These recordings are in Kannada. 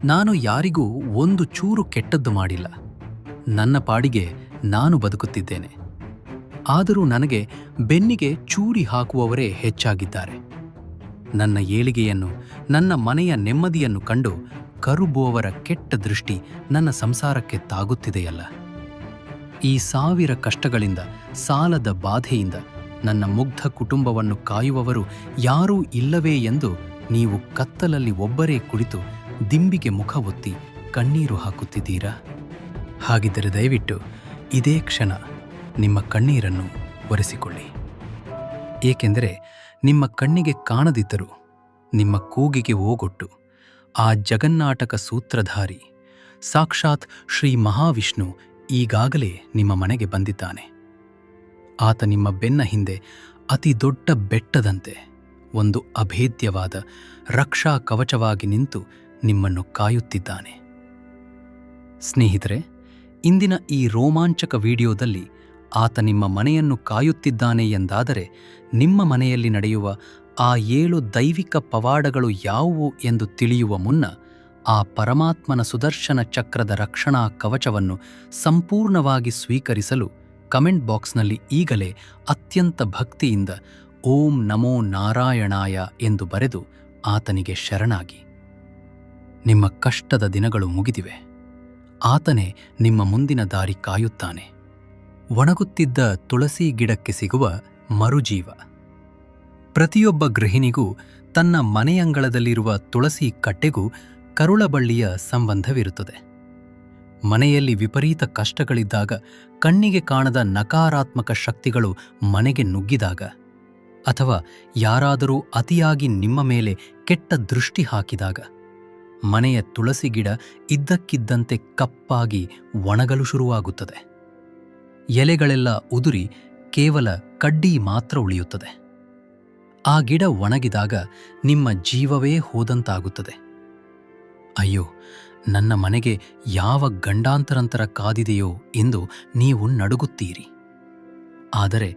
ನಾನು ಯಾರಿಗೂ ಒಂದು ಚೂರು ಕೆಟ್ಟದ್ದು ಮಾಡಿಲ್ಲ. ನನ್ನ ಪಾಡಿಗೆ ನಾನು ಬದುಕುತ್ತಿದ್ದೇನೆ. ಆದರೂ ನನಗೆ ಬೆನ್ನಿಗೆ ಚೂರಿ ಹಾಕುವವರೇ ಹೆಚ್ಚಾಗಿದ್ದಾರೆ. ನನ್ನ ಏಳಿಗೆಯನ್ನು, ನನ್ನ ಮನೆಯ ನೆಮ್ಮದಿಯನ್ನು ಕಂಡು ಕರುಬುವವರ ಕೆಟ್ಟ ದೃಷ್ಟಿ ನನ್ನ ಸಂಸಾರಕ್ಕೆ ತಾಗುತ್ತಿದೆಯಲ್ಲ. ಈ ಸಾವಿರ ಕಷ್ಟಗಳಿಂದ, ಸಾಲದ ಬಾಧೆಯಿಂದ ನನ್ನ ಮುಗ್ಧ ಕುಟುಂಬವನ್ನು ಕಾಯುವವರು ಯಾರೂ ಇಲ್ಲವೇ ಎಂದು ನೀವು ಕತ್ತಲಲ್ಲಿ ಒಬ್ಬರೇ ಕುಳಿತು ದಿಂಬಿಗೆ ಮುಖ ಒತ್ತಿ ಕಣ್ಣೀರು ಹಾಕುತ್ತಿದ್ದೀರಾ? ಹಾಗಿದ್ದರೆ ದಯವಿಟ್ಟು ಇದೇ ಕ್ಷಣ ನಿಮ್ಮ ಕಣ್ಣೀರನ್ನು ಒರೆಸಿಕೊಳ್ಳಿ. ಏಕೆಂದರೆ ನಿಮ್ಮ ಕಣ್ಣಿಗೆ ಕಾಣದಿದ್ದರೂ ನಿಮ್ಮ ಕೂಗಿಗೆ ಓಗೊಟ್ಟು ಆ ಜಗನ್ನಾಟಕ ಸೂತ್ರಧಾರಿ ಸಾಕ್ಷಾತ್ ಶ್ರೀ ಮಹಾವಿಷ್ಣು ಈಗಾಗಲೇ ನಿಮ್ಮ ಮನೆಗೆ ಬಂದಿದ್ದಾನೆ. ಆತ ನಿಮ್ಮ ಬೆನ್ನ ಹಿಂದೆ ಅತಿ ದೊಡ್ಡ ಬೆಟ್ಟದಂತೆ ಒಂದು ಅಭೇದ್ಯವಾದ ರಕ್ಷಾ ಕವಚವಾಗಿ ನಿಂತು ನಿಮ್ಮನ್ನು ಕಾಯುತ್ತಿದ್ದಾನೆ. ಸ್ನೇಹಿತರೆ, ಇಂದಿನ ಈ ರೋಮಾಂಚಕ ವಿಡಿಯೋದಲ್ಲಿ ಆತ ನಿಮ್ಮ ಮನೆಯನ್ನು ಕಾಯುತ್ತಿದ್ದಾನೆ ಎಂದಾದರೆ, ನಿಮ್ಮ ಮನೆಯಲ್ಲಿ ನಡೆಯುವ ಆ 7 ದೈವಿಕ ಪವಾಡಗಳು ಯಾವುವು ಎಂದು ತಿಳಿಯುವ ಮುನ್ನ ಆ ಪರಮಾತ್ಮನ ಸುದರ್ಶನ ಚಕ್ರದ ರಕ್ಷಣಾ ಕವಚವನ್ನು ಸಂಪೂರ್ಣವಾಗಿ ಸ್ವೀಕರಿಸಲು ಕಮೆಂಟ್ ಬಾಕ್ಸ್ನಲ್ಲಿ ಈಗಲೇ ಅತ್ಯಂತ ಭಕ್ತಿಯಿಂದ ಓಂ ನಮೋ ನಾರಾಯಣಾಯ ಎಂದು ಬರೆದು ಆತನಿಗೆ ಶರಣಾಗಿ. ನಿಮ್ಮ ಕಷ್ಟದ ದಿನಗಳು ಮುಗಿದಿವೆ. ಆತನೇ ನಿಮ್ಮ ಮುಂದಿನ ದಾರಿ ಕಾಯುತ್ತಾನೆ. ಒಣಗುತ್ತಿದ್ದ ತುಳಸಿ ಗಿಡಕ್ಕೆ ಸಿಗುವ ಮರುಜೀವ. ಪ್ರತಿಯೊಬ್ಬ ಗೃಹಿಣಿಗೂ ತನ್ನ ಮನೆಯಂಗಳದಲ್ಲಿರುವ ತುಳಸಿ ಕಟ್ಟೆಗೂ ಕರುಳಬಳ್ಳಿಯ ಸಂಬಂಧವಿರುತ್ತದೆ. ಮನೆಯಲ್ಲಿ ವಿಪರೀತ ಕಷ್ಟಗಳಿದ್ದಾಗ, ಕಣ್ಣಿಗೆ ಕಾಣದ ನಕಾರಾತ್ಮಕ ಶಕ್ತಿಗಳು ಮನೆಗೆ ನುಗ್ಗಿದಾಗ, ಅಥವಾ ಯಾರಾದರೂ ಅತಿಯಾಗಿ ನಿಮ್ಮ ಮೇಲೆ ಕೆಟ್ಟ ದೃಷ್ಟಿ ಹಾಕಿದಾಗ, ಮನೆಯ ತುಳಸಿ ಗಿಡ ಇದ್ದಕ್ಕಿದ್ದಂತೆ ಕಪ್ಪಾಗಿ ಒಣಗಲು ಶುರುವಾಗುತ್ತದೆ. ಎಲೆಗಳೆಲ್ಲ ಉದುರಿ ಕೇವಲ ಕಡ್ಡಿ ಮಾತ್ರ ಉಳಿಯುತ್ತದೆ. ಆ ಗಿಡ ಒಣಗಿದಾಗ ನಿಮ್ಮ ಜೀವವೇ ಹೋದಂತಾಗುತ್ತದೆ. ಅಯ್ಯೋ, ನನ್ನ ಮನೆಗೆ ಯಾವ ಗಂಡಾಂತರಂತರ ಕಾದಿದೆಯೋ ಎಂದು ನೀವು ನಡುಗುತ್ತೀರಿ. ಆದರೆ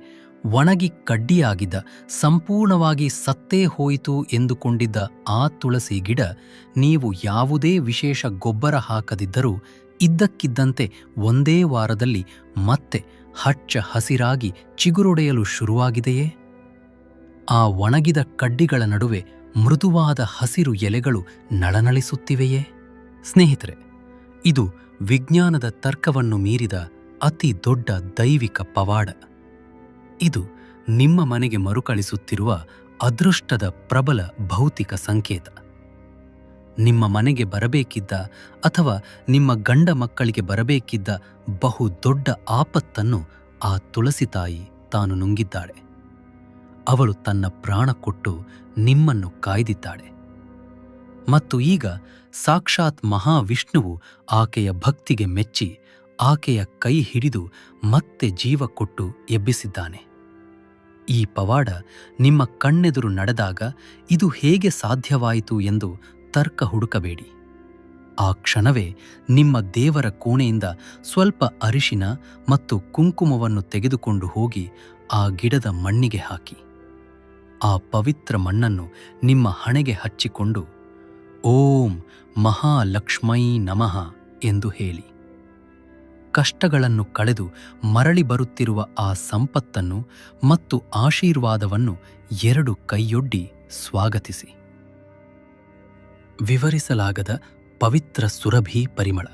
ಒಣಗಿ ಕಡ್ಡಿಯಾಗಿದ್ದ, ಸಂಪೂರ್ಣವಾಗಿ ಸತ್ತೇ ಹೋಯಿತು ಎಂದುಕೊಂಡಿದ್ದ ಆ ತುಳಸಿ ಗಿಡ ನೀವು ಯಾವುದೇ ವಿಶೇಷ ಗೊಬ್ಬರ ಹಾಕದಿದ್ದರೂ ಇದ್ದಕ್ಕಿದ್ದಂತೆ ಒಂದೇ ವಾರದಲ್ಲಿ ಮತ್ತೆ ಹಚ್ಚ ಹಸಿರಾಗಿ ಚಿಗುರೊಡೆಯಲು ಶುರುವಾಗಿದೆಯೇ? ಆ ಒಣಗಿದ ಕಡ್ಡಿಗಳ ನಡುವೆ ಮೃದುವಾದ ಹಸಿರು ಎಲೆಗಳು ನಳನಳಿಸುತ್ತಿವೆಯೇ? ಸ್ನೇಹಿತರೆ, ಇದು ವಿಜ್ಞಾನದ ತರ್ಕವನ್ನು ಮೀರಿದ ಅತಿ ದೊಡ್ಡ ದೈವಿಕ ಪವಾಡ. ಇದು ನಿಮ್ಮ ಮನೆಗೆ ಮರುಕಳಿಸುತ್ತಿರುವ ಅದೃಷ್ಟದ ಪ್ರಬಲ ಭೌತಿಕ ಸಂಕೇತ. ನಿಮ್ಮ ಮನೆಗೆ ಬರಬೇಕಿದ್ದ ಅಥವಾ ನಿಮ್ಮ ಗಂಡ ಮಕ್ಕಳಿಗೆ ಬರಬೇಕಿದ್ದ ಬಹು ದೊಡ್ಡ ಆಪತ್ತನ್ನು ಆ ತುಳಸಿ ತಾಯಿ ತಾನು ನುಂಗಿದ್ದಾಳೆ. ಅವಳು ತನ್ನ ಪ್ರಾಣ ಕೊಟ್ಟು ನಿಮ್ಮನ್ನು ಕಾಯ್ದಿದ್ದಾಳೆ. ಮತ್ತು ಈಗ ಸಾಕ್ಷಾತ್ ಮಹಾವಿಷ್ಣುವು ಆಕೆಯ ಭಕ್ತಿಗೆ ಮೆಚ್ಚಿ ಆಕೆಯ ಕೈ ಹಿಡಿದು ಮತ್ತೆ ಜೀವ ಕೊಟ್ಟು ಎಬ್ಬಿಸಿದ್ದಾನೆ. ಈ ಪವಾಡ ನಿಮ್ಮ ಕಣ್ಣೆದುರು ನಡೆದಾಗ ಇದು ಹೇಗೆ ಸಾಧ್ಯವಾಯಿತು ಎಂದು ತರ್ಕ ಹುಡುಕಬೇಡಿ. ಆ ಕ್ಷಣವೇ ನಿಮ್ಮ ದೇವರ ಕೋಣೆಯಿಂದ ಸ್ವಲ್ಪ ಅರಿಶಿನ ಮತ್ತು ಕುಂಕುಮವನ್ನು ತೆಗೆದುಕೊಂಡು ಹೋಗಿ ಆ ಗಿಡದ ಮಣ್ಣಿಗೆ ಹಾಕಿ. ಆ ಪವಿತ್ರ ಮಣ್ಣನ್ನು ನಿಮ್ಮ ಹಣೆಗೆ ಹಚ್ಚಿಕೊಂಡು ಓಂ ಮಹಾಲಕ್ಷ್ಮೈ ನಮಃ ಎಂದು ಹೇಳಿ. ಕಷ್ಟಗಳನ್ನು ಕಳೆದು ಮರಳಿ ಬರುತ್ತಿರುವ ಆ ಸಂಪತ್ತನ್ನು ಮತ್ತು ಆಶೀರ್ವಾದವನ್ನು 2 ಕೈಯೊಡ್ಡಿ ಸ್ವಾಗತಿಸಿ. ವಿವರಿಸಲಾಗದ ಪವಿತ್ರ ಸುರಭಿ ಪರಿಮಳ.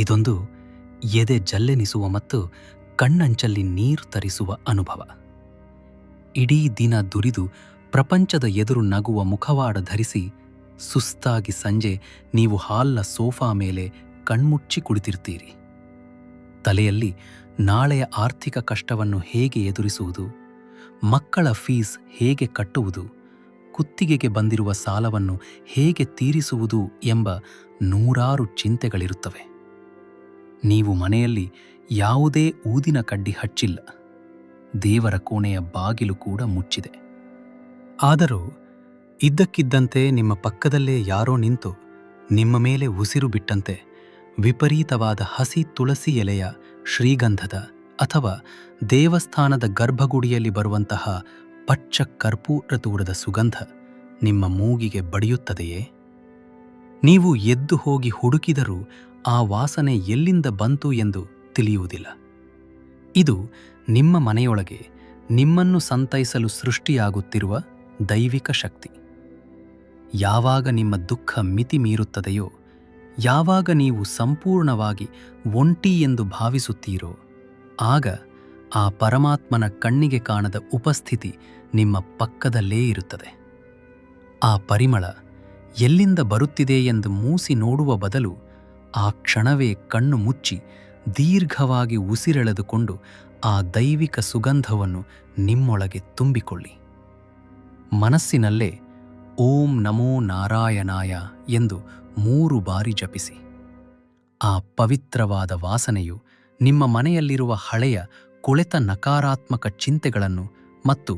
ಇದೊಂದು ಎದೆ ಜಲ್ಲೆನಿಸುವ ಮತ್ತು ಕಣ್ಣಂಚಲ್ಲಿ ನೀರು ತರಿಸುವ ಅನುಭವ. ಇಡೀ ದಿನ ದುರಿದು ಪ್ರಪಂಚದ ಎದುರು ನಗುವ ಮುಖವಾಡ ಧರಿಸಿ ಸುಸ್ತಾಗಿ ಸಂಜೆ ನೀವು ಹಾಲ್ನ ಸೋಫಾ ಮೇಲೆ ಕಣ್ಮುಚ್ಚಿ ಕುಳಿತಿರ್ತೀರಿ. ತಲೆಯಲ್ಲಿ ನಾಳೆಯ ಆರ್ಥಿಕ ಕಷ್ಟವನ್ನು ಹೇಗೆ ಎದುರಿಸುವುದು, ಮಕ್ಕಳ ಫೀಸ್ ಹೇಗೆ ಕಟ್ಟುವುದು, ಕುತ್ತಿಗೆಗೆ ಬಂದಿರುವ ಸಾಲವನ್ನು ಹೇಗೆ ತೀರಿಸುವುದು ಎಂಬ 100 ಚಿಂತೆಗಳಿರುತ್ತವೆ. ನೀವು ಮನೆಯಲ್ಲಿ ಯಾವುದೇ ಊದಿನ ಕಡ್ಡಿ ಹಚ್ಚಿಲ್ಲ. ದೇವರ ಕೋಣೆಯ ಬಾಗಿಲು ಕೂಡ ಮುಚ್ಚಿದೆ. ಆದರೂ ಇದ್ದಕ್ಕಿದ್ದಂತೆ ನಿಮ್ಮ ಪಕ್ಕದಲ್ಲೇ ಯಾರೋ ನಿಂತು ನಿಮ್ಮ ಮೇಲೆ ಉಸಿರು ಬಿಟ್ಟಂತೆ ವಿಪರೀತವಾದ ಹಸಿ ತುಳಸಿ ಎಲೆಯ, ಶ್ರೀಗಂಧದ ಅಥವಾ ದೇವಸ್ಥಾನದ ಗರ್ಭಗುಡಿಯಲ್ಲಿ ಬರುವಂತಹ ಪಚ್ಚ ಕರ್ಪೂರ ತೂರದ ಸುಗಂಧ ನಿಮ್ಮ ಮೂಗಿಗೆ ಬಡಿಯುತ್ತದೆಯೇ? ನೀವು ಎದ್ದು ಹೋಗಿ ಹುಡುಕಿದರೂ ಆ ವಾಸನೆ ಎಲ್ಲಿಂದ ಬಂತು ಎಂದು ತಿಳಿಯುವುದಿಲ್ಲ. ಇದು ನಿಮ್ಮ ಮನೆಯೊಳಗೆ ನಿಮ್ಮನ್ನು ಸಂತೈಸಲು ಸೃಷ್ಟಿಯಾಗುತ್ತಿರುವ ದೈವಿಕ ಶಕ್ತಿ. ಯಾವಾಗ ನಿಮ್ಮ ದುಃಖ ಮಿತಿ ಮೀರುತ್ತದೆಯೋ, ಯಾವಾಗ ನೀವು ಸಂಪೂರ್ಣವಾಗಿ ಒಂಟಿ ಎಂದು ಭಾವಿಸುತ್ತೀರೋ, ಆಗ ಆ ಪರಮಾತ್ಮನ ಕಣ್ಣಿಗೆ ಕಾಣದ ಉಪಸ್ಥಿತಿ ನಿಮ್ಮ ಪಕ್ಕದಲ್ಲೇ ಇರುತ್ತದೆ. ಆ ಪರಿಮಳ ಎಲ್ಲಿಂದ ಬರುತ್ತಿದೆ ಎಂದು ಮೂಸಿ ನೋಡುವ ಬದಲು ಆ ಕ್ಷಣವೇ ಕಣ್ಣು ಮುಚ್ಚಿ ದೀರ್ಘವಾಗಿ ಉಸಿರೆಳೆದುಕೊಂಡು ಆ ದೈವಿಕ ಸುಗಂಧವನ್ನು ನಿಮ್ಮೊಳಗೆ ತುಂಬಿಕೊಳ್ಳಿ. ಮನಸ್ಸಿನಲ್ಲೇ ಓಂ ನಮೋ ನಾರಾಯಣಾಯ ಎಂದು 3 ಬಾರಿ ಜಪಿಸಿ. ಆ ಪವಿತ್ರವಾದ ವಾಸನೆಯು ನಿಮ್ಮ ಮನೆಯಲ್ಲಿರುವ ಹಳೆಯ ಕೊಳೆತ ನಕಾರಾತ್ಮಕ ಚಿಂತೆಗಳನ್ನು ಮತ್ತು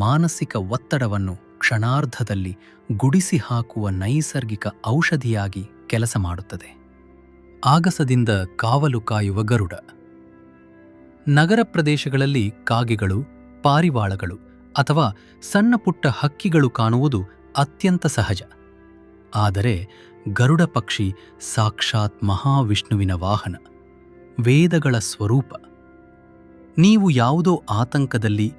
ಮಾನಸಿಕ ಒತ್ತಡವನ್ನು ಕ್ಷಣಾರ್ಧದಲ್ಲಿ ಗುಡಿಸಿ ಹಾಕುವ ನೈಸರ್ಗಿಕ ಔಷಧಿಯಾಗಿ ಕೆಲಸ ಮಾಡುತ್ತದೆ. ಆಗಸದಿಂದ ಕಾವಲು ಕಾಯುವ ಗರುಡ. ನಗರ ಪ್ರದೇಶಗಳಲ್ಲಿ ಕಾಗೆಗಳು, ಪಾರಿವಾಳಗಳು ಅಥವಾ ಸಣ್ಣ ಪುಟ್ಟ ಹಕ್ಕಿಗಳು ಕಾಣುವುದು ಅತ್ಯಂತ ಸಹಜ. ಆದರೆ ಗರುಡ ಪಕ್ಷಿ ಸಾಕ್ಷಾತ್ ಮಹಾವಿಷ್ಣುವಿನ ವಾಹನ, ವೇದಗಳ ಸ್ವರೂಪ. ನೀವು ಯಾವುದೋ ಆತಂಕದಲ್ಲಿ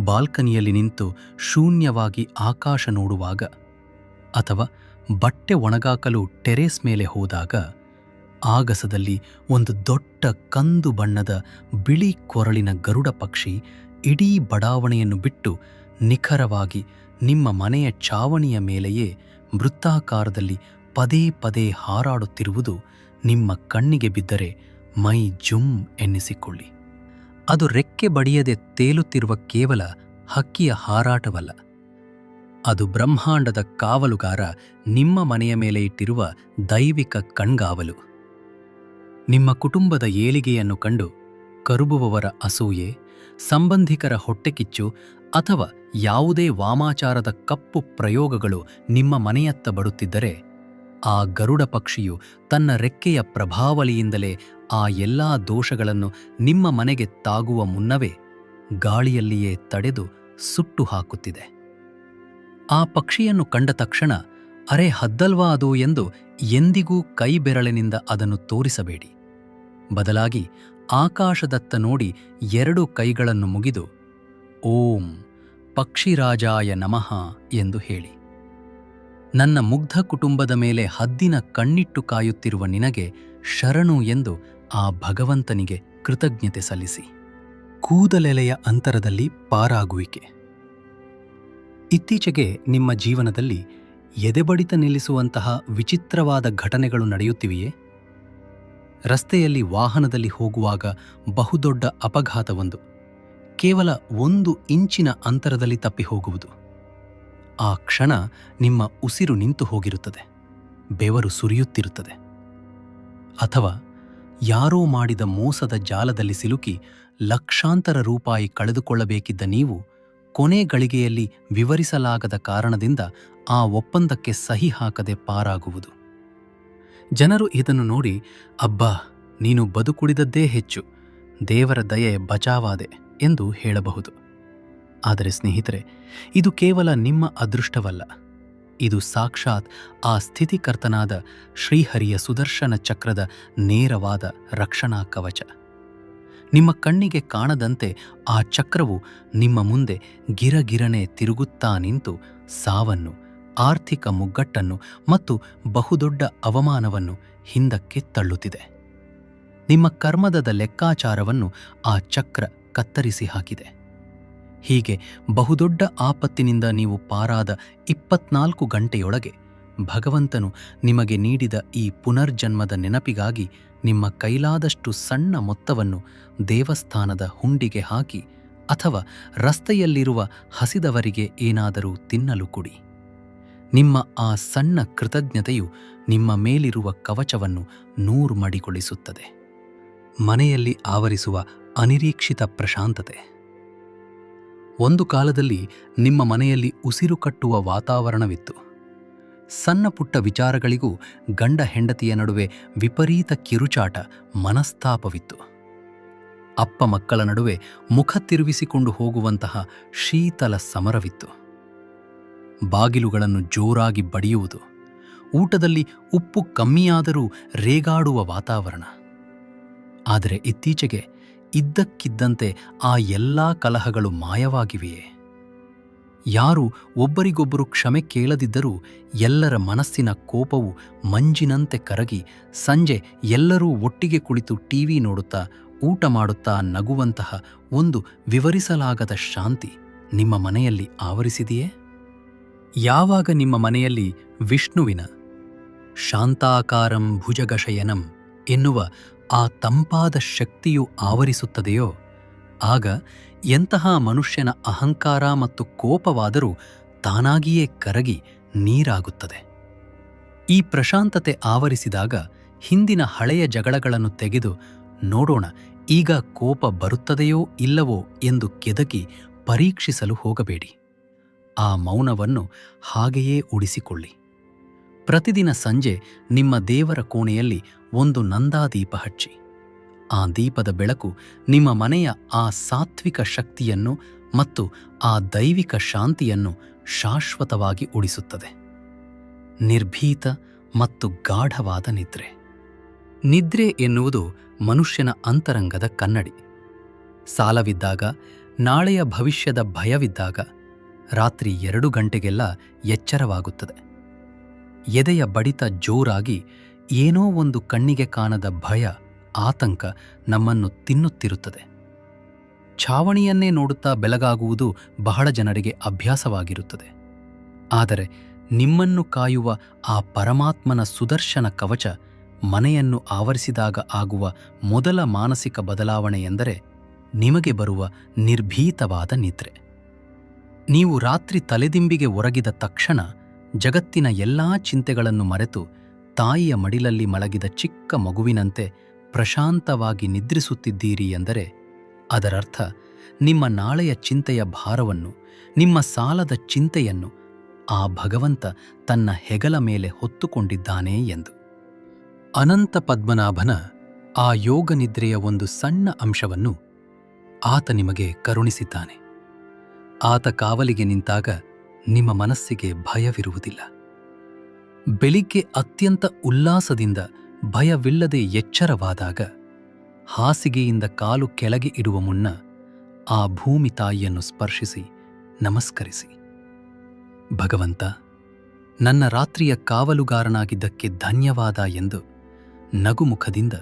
ಬಾಲ್ಕನಿಯಲ್ಲಿ ನಿಂತು ಶೂನ್ಯವಾಗಿ ಆಕಾಶ ನೋಡುವಾಗ, ಅಥವಾ ಬಟ್ಟೆ ಒಣಗಾಕಲು ಟೆರೇಸ್ ಮೇಲೆ ಹೋದಾಗ, ಆಗಸದಲ್ಲಿ ಒಂದು ದೊಡ್ಡ ಕಂದು ಬಣ್ಣದ ಬಿಳಿ ಕೊರಳಿನ ಗರುಡ ಪಕ್ಷಿ ಇಡೀ ಬಡಾವಣೆಯನ್ನು ಬಿಟ್ಟು ನಿಖರವಾಗಿ ನಿಮ್ಮ ಮನೆಯ ಚಾವಣಿಯ ಮೇಲೆಯೇ ವೃತ್ತಾಕಾರದಲ್ಲಿ ಪದೇ ಪದೇ ಹಾರಾಡುತ್ತಿರುವುದು ನಿಮ್ಮ ಕಣ್ಣಿಗೆ ಬಿದ್ದರೆ ಮೈ ಜುಮ್ ಎನ್ನಿಸಿಕೊಳ್ಳಿ. ಅದು ರೆಕ್ಕೆ ಬಡಿಯದೆ ತೇಲುತ್ತಿರುವ ಕೇವಲ ಹಕ್ಕಿಯ ಹಾರಾಟವಲ್ಲ, ಅದು ಬ್ರಹ್ಮಾಂಡದ ಕಾವಲುಗಾರ ನಿಮ್ಮ ಮನೆಯ ಮೇಲೆ ಇಟ್ಟಿರುವ ದೈವಿಕ ಕಣ್ಗಾವಲು. ನಿಮ್ಮ ಕುಟುಂಬದ ಏಳಿಗೆಯನ್ನು ಕಂಡು ಕರುಬುವವರ ಅಸೂಯೆ, ಸಂಬಂಧಿಕರ ಹೊಟ್ಟೆಕಿಚ್ಚು ಅಥವಾ ಯಾವುದೇ ವಾಮಾಚಾರದ ಕಪ್ಪು ಪ್ರಯೋಗಗಳು ನಿಮ್ಮ ಮನೆಯತ್ತ ಬರುತ್ತಿದ್ದರೆ, ಆ ಗರುಡ ಪಕ್ಷಿಯು ತನ್ನ ರೆಕ್ಕೆಯ ಪ್ರಭಾವಳಿಯಿಂದಲೇ ಆ ಎಲ್ಲಾ ದೋಷಗಳನ್ನು ನಿಮ್ಮ ಮನೆಗೆ ತಾಗುವ ಮುನ್ನವೇ ಗಾಳಿಯಲ್ಲಿಯೇ ತಡೆದು ಸುಟ್ಟು ಹಾಕುತ್ತಿದೆ. ಆ ಪಕ್ಷಿಯನ್ನು ಕಂಡ ತಕ್ಷಣ ಅರೆ ಹದ್ದಲ್ವಾ ಅದು ಎಂದು ಎಂದಿಗೂ ಕೈ ಬೆರಳಿನಿಂದ ಅದನ್ನು ತೋರಿಸಬೇಡಿ. ಬದಲಾಗಿ ಆಕಾಶದತ್ತ ನೋಡಿ 2 ಕೈಗಳನ್ನು ಮುಗಿದು ಓಂ ಪಕ್ಷಿರಾಜಾಯ ನಮಃ ಎಂದು ಹೇಳಿ. ನನ್ನ ಮುಗ್ಧ ಕುಟುಂಬದ ಮೇಲೆ ಹದ್ದಿನ ಕಣ್ಣಿಟ್ಟು ಕಾಯುತ್ತಿರುವ ನಿನಗೆ ಶರಣು ಎಂದು ಆ ಭಗವಂತನಿಗೆ ಕೃತಜ್ಞತೆ ಸಲ್ಲಿಸಿ. ಕೂದಲೆಲೆಯ ಅಂತರದಲ್ಲಿ ಪಾರಾಗುವಿಕೆ. ಇತ್ತೀಚೆಗೆ ನಿಮ್ಮ ಜೀವನದಲ್ಲಿ ಎದೆಬಡಿತ ನಿಲ್ಲಿಸುವಂತಹ ವಿಚಿತ್ರವಾದ ಘಟನೆಗಳು ನಡೆಯುತ್ತಿವೆಯೇ? ರಸ್ತೆಯಲ್ಲಿ ವಾಹನದಲ್ಲಿ ಹೋಗುವಾಗ ಬಹುದೊಡ್ಡ ಅಪಘಾತವೊಂದು ಕೇವಲ 1 ಇಂಚಿನ ಅಂತರದಲ್ಲಿ ತಪ್ಪಿ ಹೋಗುವುದು. ಆ ಕ್ಷಣ ನಿಮ್ಮ ಉಸಿರು ನಿಂತು ಹೋಗಿರುತ್ತದೆ, ಬೆವರು ಸುರಿಯುತ್ತಿರುತ್ತದೆ. ಅಥವಾ ಯಾರೋ ಮಾಡಿದ ಮೋಸದ ಜಾಲದಲ್ಲಿ ಸಿಲುಕಿ ಲಕ್ಷಾಂತರ ರೂಪಾಯಿ ಕಳೆದುಕೊಳ್ಳಬೇಕಿದ್ದ ನೀವು ಕೊನೆ ಗಳಿಗೆಯಲ್ಲಿ ವಿವರಿಸಲಾಗದ ಕಾರಣದಿಂದ ಆ ಒಪ್ಪಂದಕ್ಕೆ ಸಹಿ ಹಾಕದೆ ಪಾರಾಗುವುದು. ಜನರು ಇದನ್ನು ನೋಡಿ, ಅಬ್ಬಾ, ನೀನು ಬದುಕುಳಿದದ್ದೇ ಹೆಚ್ಚು, ದೇವರ ದಯೆ ಬಚಾವಾದೆ ಎಂದು ಹೇಳಬಹುದು. ಆದರೆ ಸ್ನೇಹಿತರೆ, ಇದು ಕೇವಲ ನಿಮ್ಮ ಅದೃಷ್ಟವಲ್ಲ, ಇದು ಸಾಕ್ಷಾತ್ ಆ ಸ್ಥಿತಿಕರ್ತನಾದ ಶ್ರೀಹರಿಯ ಸುದರ್ಶನ ಚಕ್ರದ ನೇರವಾದ ರಕ್ಷಣಾ ಕವಚ. ನಿಮ್ಮ ಕಣ್ಣಿಗೆ ಕಾಣದಂತೆ ಆ ಚಕ್ರವು ನಿಮ್ಮ ಮುಂದೆ ಗಿರಗಿರನೆ ತಿರುಗುತ್ತಾ ನಿಂತು ಸಾವನ್ನು, ಆರ್ಥಿಕ ಮುಗ್ಗಟ್ಟನ್ನು ಮತ್ತು ಬಹುದೊಡ್ಡ ಅವಮಾನವನ್ನು ಹಿಂದಕ್ಕೆ ತಳ್ಳುತ್ತಿದೆ. ನಿಮ್ಮ ಕರ್ಮದ ಲೆಕ್ಕಾಚಾರವನ್ನು ಆ ಚಕ್ರ ಕತ್ತರಿಸಿ ಹಾಕಿದೆ. ಹೀಗೆ ಬಹುದೊಡ್ಡ ಆಪತ್ತಿನಿಂದ ನೀವು ಪಾರಾದ 24 ಗಂಟೆಯೊಳಗೆ ಭಗವಂತನು ನಿಮಗೆ ನೀಡಿದ ಈ ಪುನರ್ಜನ್ಮದ ನೆನಪಿಗಾಗಿ ನಿಮ್ಮ ಕೈಲಾದಷ್ಟು ಸಣ್ಣ ಮೊತ್ತವನ್ನು ದೇವಸ್ಥಾನದ ಹುಂಡಿಗೆ ಹಾಕಿ ಅಥವಾ ರಸ್ತೆಯಲ್ಲಿರುವ ಹಸಿದವರಿಗೆ ಏನಾದರೂ ತಿನ್ನಲು ಕೊಡಿ. ನಿಮ್ಮ ಆ ಸಣ್ಣ ಕೃತಜ್ಞತೆಯು ನಿಮ್ಮ ಮೇಲಿರುವ ಕವಚವನ್ನು 100 ಮಡಿಗೊಳಿಸುತ್ತದೆ. ಮನೆಯಲ್ಲಿ ಆವರಿಸುವ ಅನಿರೀಕ್ಷಿತ ಪ್ರಶಾಂತತೆ. ಒಂದು ಕಾಲದಲ್ಲಿ ನಿಮ್ಮ ಮನೆಯಲ್ಲಿ ಉಸಿರು ಕಟ್ಟುವ ವಾತಾವರಣವಿತ್ತು. ಸಣ್ಣ ಪುಟ್ಟ ವಿಚಾರಗಳಿಗೂ ಗಂಡ ಹೆಂಡತಿಯ ನಡುವೆ ವಿಪರೀತ ಕಿರುಚಾಟ, ಮನಸ್ತಾಪವಿತ್ತು. ಅಪ್ಪ ಮಕ್ಕಳ ನಡುವೆ ಮುಖ ತಿರುಗಿಸಿಕೊಂಡು ಹೋಗುವಂತಹ ಶೀತಲ ಸಮರವಿತ್ತು. ಬಾಗಿಲುಗಳನ್ನು ಜೋರಾಗಿ ಬಡಿಯುವುದು, ಊಟದಲ್ಲಿ ಉಪ್ಪು ಕಮ್ಮಿಯಾದರೂ ರೇಗಾಡುವ ವಾತಾವರಣ. ಆದರೆ ಇತ್ತೀಚೆಗೆ ಇದ್ದಕ್ಕಿದ್ದಂತೆ ಆ ಎಲ್ಲಾ ಕಲಹಗಳು ಮಾಯವಾಗಿವೆಯೇ? ಯಾರು ಒಬ್ಬರಿಗೊಬ್ಬರು ಕ್ಷಮೆ ಕೇಳದಿದ್ದರೂ ಎಲ್ಲರ ಮನಸ್ಸಿನ ಕೋಪವು ಮಂಜಿನಂತೆ ಕರಗಿ ಸಂಜೆ ಎಲ್ಲರೂ ಒಟ್ಟಿಗೆ ಕುಳಿತು ಟಿವಿ ನೋಡುತ್ತಾ ಊಟ ಮಾಡುತ್ತಾ ನಗುವಂತಹ ಒಂದು ವಿವರಿಸಲಾಗದ ಶಾಂತಿ ನಿಮ್ಮ ಮನೆಯಲ್ಲಿ ಆವರಿಸಿದೆಯೇ? ಯಾವಾಗ ನಿಮ್ಮ ಮನೆಯಲ್ಲಿ ವಿಷ್ಣುವಿನ ಶಾಂತಾಕಾರಂ ಭುಜಗಶಯನಂ ಎನ್ನುವ ಆ ತಂಪಾದ ಶಕ್ತಿಯು ಆವರಿಸುತ್ತದೆಯೋ ಆಗ ಎಂತಹ ಮನುಷ್ಯನ ಅಹಂಕಾರ ಮತ್ತು ಕೋಪವಾದರೂ ತಾನಾಗಿಯೇ ಕರಗಿ ನೀರಾಗುತ್ತದೆ. ಈ ಪ್ರಶಾಂತತೆ ಆವರಿಸಿದಾಗ ಹಿಂದಿನ ಹಳೆಯ ಜಗಳಗಳನ್ನು ತೆಗೆದು ನೋಡೋಣ, ಈಗ ಕೋಪ ಬರುತ್ತದೆಯೋ ಇಲ್ಲವೋ ಎಂದು ಕೆದಕಿ ಪರೀಕ್ಷಿಸಲು ಹೋಗಬೇಡಿ. ಆ ಮೌನವನ್ನು ಹಾಗೆಯೇ ಉಳಿಸಿಕೊಳ್ಳಿ. ಪ್ರತಿದಿನ ಸಂಜೆ ನಿಮ್ಮ ದೇವರ ಕೋಣೆಯಲ್ಲಿ ಒಂದು ನಂದಾದೀಪ ಹಚ್ಚಿ. ಆ ದೀಪದ ಬೆಳಕು ನಿಮ್ಮ ಮನೆಯ ಆ ಸಾತ್ವಿಕ ಶಕ್ತಿಯನ್ನು ಮತ್ತು ಆ ದೈವಿಕ ಶಾಂತಿಯನ್ನು ಶಾಶ್ವತವಾಗಿ ಉಳಿಸುತ್ತದೆ. ನಿರ್ಭೀತ ಮತ್ತು ಗಾಢವಾದ ನಿದ್ರೆ. ನಿದ್ರೆ ಎನ್ನುವುದು ಮನುಷ್ಯನ ಅಂತರಂಗದ ಕನ್ನಡಿ. ಸಾಲವಿದ್ದಾಗ, ನಾಳೆಯ ಭವಿಷ್ಯದ ಭಯವಿದ್ದಾಗ ರಾತ್ರಿ 2 ಗಂಟೆಗೆಲ್ಲ ಎಚ್ಚರವಾಗುತ್ತದೆ. ಎದೆಯ ಬಡಿತ ಜೋರಾಗಿ ಏನೋ ಒಂದು ಕಣ್ಣಿಗೆ ಕಾಣದ ಭಯ, ಆತಂಕ ನಮ್ಮನ್ನು ತಿನ್ನುತ್ತಿರುತ್ತದೆ. ಛಾವಣಿಯನ್ನೇ ನೋಡುತ್ತಾ ಬೆಳಗಾಗುವುದು ಬಹಳ ಜನರಿಗೆ ಅಭ್ಯಾಸವಾಗಿರುತ್ತದೆ. ಆದರೆ ನಿಮ್ಮನ್ನು ಕಾಯುವ ಆ ಪರಮಾತ್ಮನ ಸುದರ್ಶನ ಕವಚ ಮನೆಯನ್ನು ಆವರಿಸಿದಾಗ ಆಗುವ ಮೊದಲ ಮಾನಸಿಕ ಬದಲಾವಣೆ ಎಂದರೆ ನಿಮಗೆ ಬರುವ ನಿರ್ಭೀತವಾದ ನಿದ್ರೆ. ನೀವು ರಾತ್ರಿ ತಲೆದಿಂಬಿಗೆ ಒರಗಿದ ತಕ್ಷಣ ಜಗತ್ತಿನ ಎಲ್ಲಾ ಚಿಂತೆಗಳನ್ನು ಮರೆತು ತಾಯಿಯ ಮಡಿಲಲ್ಲಿ ಮಲಗಿದ ಚಿಕ್ಕ ಮಗುವಿನಂತೆ ಪ್ರಶಾಂತವಾಗಿ ನಿದ್ರಿಸುತ್ತಿದ್ದೀರಿ ಎಂದರೆ ಅದರರ್ಥ ನಿಮ್ಮ ನಾಳೆಯ ಚಿಂತೆಯ ಭಾರವನ್ನು, ನಿಮ್ಮ ಸಾಲದ ಚಿಂತೆಯನ್ನು ಆ ಭಗವಂತ ತನ್ನ ಹೆಗಲ ಮೇಲೆ ಹೊತ್ತುಕೊಂಡಿದ್ದಾನೆ ಎಂದು. ಅನಂತ ಪದ್ಮನಾಭನ ಆ ಯೋಗ ನಿದ್ರೆಯ ಒಂದು ಸಣ್ಣ ಅಂಶವನ್ನು ಆತ ನಿಮಗೆ ಕರುಣಿಸಿದ್ದಾನೆ. ಆತ ಕಾವಲಿಗೆ ನಿಂತಾಗ ನಿಮ್ಮ ಮನಸ್ಸಿಗೆ ಭಯವಿರುವುದಿಲ್ಲ. ಬೆಳಿಗ್ಗೆ ಅತ್ಯಂತ ಉಲ್ಲಾಸದಿಂದ ಭಯವಿಲ್ಲದೆ ಎಚ್ಚರವಾದಾಗ ಹಾಸಿಗೆಯಿಂದ ಕಾಲು ಕೆಳಗೆ ಇಡುವ ಮುನ್ನ ಆ ಭೂಮಿ ತಾಯಿಯನ್ನು ಸ್ಪರ್ಶಿಸಿ ನಮಸ್ಕರಿಸಿ. ಭಗವಂತ, ನನ್ನ ರಾತ್ರಿಯ ಕಾವಲುಗಾರನಾಗಿದ್ದಕ್ಕೆ ಧನ್ಯವಾದ ಎಂದು ನಗುಮುಖದಿಂದ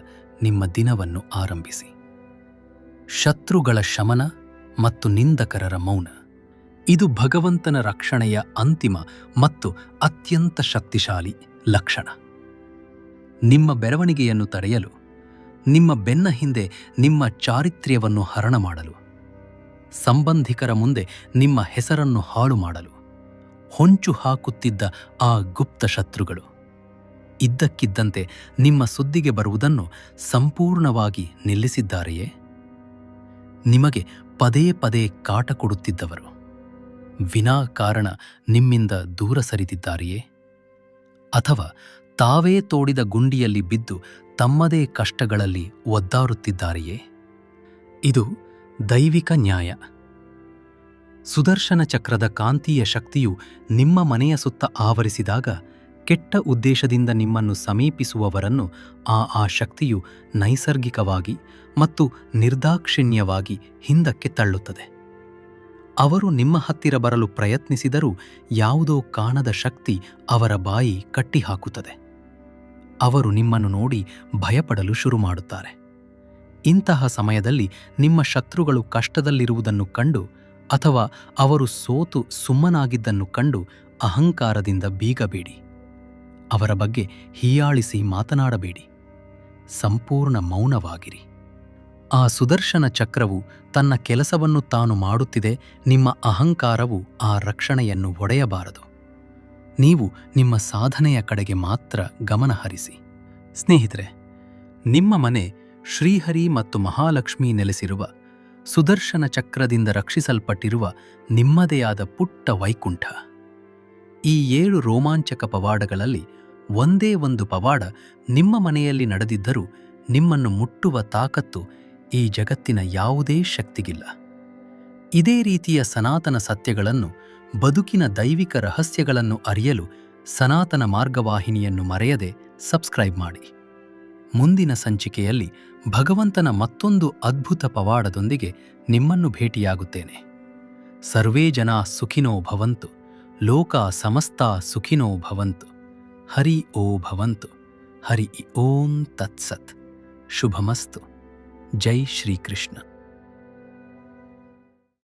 ನಿಮ್ಮ ದಿನವನ್ನು ಆರಂಭಿಸಿ. ಶತ್ರುಗಳ ಶಮನ ಮತ್ತು ನಿಂದಕರರ ಮೌನ ಇದು ಭಗವಂತನ ರಕ್ಷಣೆಯ ಅಂತಿಮ ಮತ್ತು ಅತ್ಯಂತ ಶಕ್ತಿಶಾಲಿ ಲಕ್ಷಣ. ನಿಮ್ಮ ಬೆಳವಣಿಗೆಯನ್ನು ತಡೆಯಲು, ನಿಮ್ಮ ಬೆನ್ನ ಹಿಂದೆ ನಿಮ್ಮ ಚಾರಿತ್ರ್ಯವನ್ನು ಹರಣ ಮಾಡಲು, ಸಂಬಂಧಿಕರ ಮುಂದೆ ನಿಮ್ಮ ಹೆಸರನ್ನು ಹಾಳು ಮಾಡಲು ಹೊಂಚು ಹಾಕುತ್ತಿದ್ದ ಆ ಗುಪ್ತ ಶತ್ರುಗಳು ಇದ್ದಕ್ಕಿದ್ದಂತೆ ನಿಮ್ಮ ಸುದ್ದಿಗೆ ಬರುವುದನ್ನು ಸಂಪೂರ್ಣವಾಗಿ ನಿಲ್ಲಿಸಿದ್ದಾರೆಯೇ? ನಿಮಗೆ ಪದೇ ಪದೇ ಕಾಟ ಕೊಡುತ್ತಿದ್ದವರು ವಿನಾಕಾರಣ ನಿಮ್ಮಿಂದ ದೂರ ಸರಿದಿದ್ದಾರೆಯೇ? ಅಥವಾ ತಾವೇ ತೋಡಿದ ಗುಂಡಿಯಲ್ಲಿ ಬಿದ್ದು ತಮ್ಮದೇ ಕಷ್ಟಗಳಲ್ಲಿ ಒದ್ದಾರುತ್ತಿದ್ದಾರೆಯೇ? ಇದು ದೈವಿಕ ನ್ಯಾಯ. ಸುದರ್ಶನ ಚಕ್ರದ ಕಾಂತೀಯ ಶಕ್ತಿಯು ನಿಮ್ಮ ಮನೆಯ ಸುತ್ತ ಆವರಿಸಿದಾಗ ಕೆಟ್ಟ ಉದ್ದೇಶದಿಂದ ನಿಮ್ಮನ್ನು ಸಮೀಪಿಸುವವರನ್ನು ಆ ಶಕ್ತಿಯು ನೈಸರ್ಗಿಕವಾಗಿ ಮತ್ತು ನಿರ್ದಾಕ್ಷಿಣ್ಯವಾಗಿ ಹಿಂದಕ್ಕೆ ತಳ್ಳುತ್ತದೆ. ಅವರು ನಿಮ್ಮ ಹತ್ತಿರ ಬರಲು ಪ್ರಯತ್ನಿಸಿದರೂ ಯಾವುದೋ ಕಾಣದ ಶಕ್ತಿ ಅವರ ಬಾಯಿ ಕಟ್ಟಿಹಾಕುತ್ತದೆ. ಅವರು ನಿಮ್ಮನ್ನು ನೋಡಿ ಭಯಪಡಲು ಶುರು ಮಾಡುತ್ತಾರೆ. ಇಂತಹ ಸಮಯದಲ್ಲಿ ನಿಮ್ಮ ಶತ್ರುಗಳು ಕಷ್ಟದಲ್ಲಿರುವುದನ್ನು ಕಂಡು ಅಥವಾ ಅವರು ಸೋತು ಸುಮ್ಮನಾಗಿದ್ದನ್ನು ಕಂಡು ಅಹಂಕಾರದಿಂದ ಬೀಗಬೇಡಿ. ಅವರ ಬಗ್ಗೆ ಹೀಯಾಳಿಸಿ ಮಾತನಾಡಬೇಡಿ. ಸಂಪೂರ್ಣ ಮೌನವಾಗಿರಿ. ಆ ಸುದರ್ಶನ ಚಕ್ರವು ತನ್ನ ಕೆಲಸವನ್ನು ತಾನು ಮಾಡುತ್ತಿದೆ. ನಿಮ್ಮ ಅಹಂಕಾರವು ಆ ರಕ್ಷಣೆಯನ್ನು ಒಡೆಯಬಾರದು. ನೀವು ನಿಮ್ಮ ಸಾಧನೆಯ ಕಡೆಗೆ ಮಾತ್ರ ಗಮನ ಹರಿಸಿ. ಸ್ನೇಹಿತರೆ, ನಿಮ್ಮ ಮನೆ ಶ್ರೀಹರಿ ಮತ್ತು ಮಹಾಲಕ್ಷ್ಮಿ ನೆಲೆಸಿರುವ ಸುದರ್ಶನ ಚಕ್ರದಿಂದ ರಕ್ಷಿಸಲ್ಪಟ್ಟಿರುವ ನಿಮ್ಮದೇ ಆದ ಪುಟ್ಟ ವೈಕುಂಠ. ಈ 7 ರೋಮಾಂಚಕ ಪವಾಡಗಳಲ್ಲಿ ಒಂದೇ ಒಂದು ಪವಾಡ ನಿಮ್ಮ ಮನೆಯಲ್ಲಿ ನಡೆದಿದ್ದರೂ ನಿಮ್ಮನ್ನು ಮುಟ್ಟುವ ತಾಕತ್ತು ಈ ಜಗತ್ತಿನ ಯಾವುದೇ ಶಕ್ತಿಗಿಲ್ಲ. ಇದೇ ರೀತಿಯ ಸನಾತನ ಸತ್ಯಗಳನ್ನು, ಬದುಕಿನ ದೈವಿಕ ರಹಸ್ಯಗಳನ್ನು ಅರಿಯಲು ಸನಾತನ ಮಾರ್ಗವಾಹಿನಿಯನ್ನು ಮರೆಯದೆ ಸಬ್ಸ್ಕ್ರೈಬ್ ಮಾಡಿ. ಮುಂದಿನ ಸಂಚಿಕೆಯಲ್ಲಿ ಭಗವಂತನ ಮತ್ತೊಂದು ಅದ್ಭುತ ಪವಾಡದೊಂದಿಗೆ ನಿಮ್ಮನ್ನು ಭೇಟಿಯಾಗುತ್ತೇನೆ. ಸರ್ವೇ ಜನಾ ಸುಖಿನೋ ಭವಂತು, ಲೋಕ ಸಮಸ್ತಾ ಸುಖಿನೋ ಭವಂತು. ಹರಿ ಓ ಭವಂತು. ಹರಿ ಓಂ ತತ್ಸತ್. ಶುಭಮಸ್ತು. ಜೈ ಶ್ರೀಕೃಷ್ಣ.